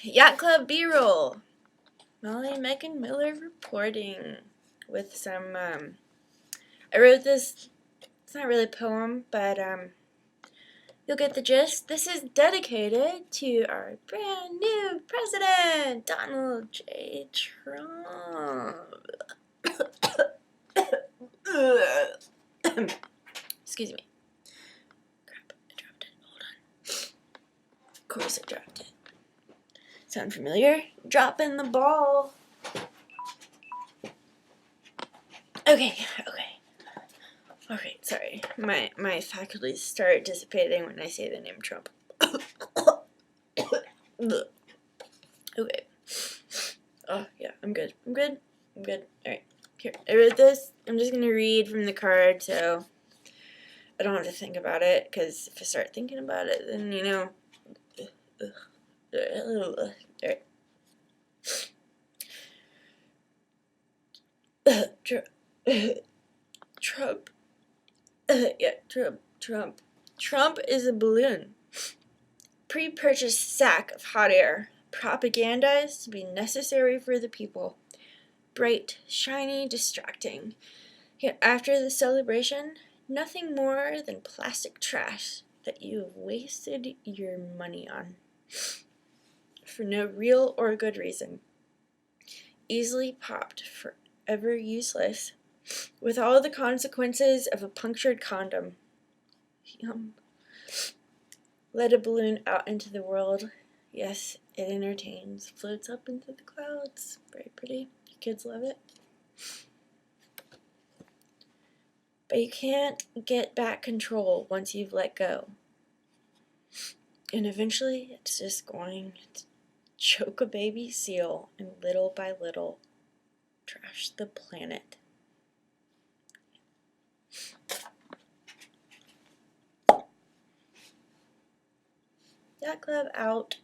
Yacht Club B-roll. Molly Megan Miller reporting with some, I wrote this, it's not really a poem, but, you'll get the gist. This is dedicated to our brand new president, Donald J. Trump. Excuse me. Crap, I dropped it. Hold on. Of course I dropped it. Sound familiar? Dropping the ball. Okay. Sorry. My faculties start dissipating when I say the name Trump. Okay. Oh, yeah, I'm good. Alright, here. I wrote this. I'm just gonna read from the card so I don't have to think about it, because if I start thinking about it, then, you know. Alright. Trump. Trump. Trump is a balloon. Pre-purchased sack of hot air. Propagandized to be necessary for the people. Bright, shiny, distracting. Yet after the celebration, nothing more than plastic trash that you have wasted your money on. For no real or good reason. Easily popped, forever useless, with all the consequences of a punctured condom. Yum. Let a balloon out into the world. Yes, it entertains. Floats up into the clouds. Very pretty. Kids love it. But you can't get back control once you've let go. And eventually, it's just going to choke a baby seal and little by little trash the planet. Yacht Club out.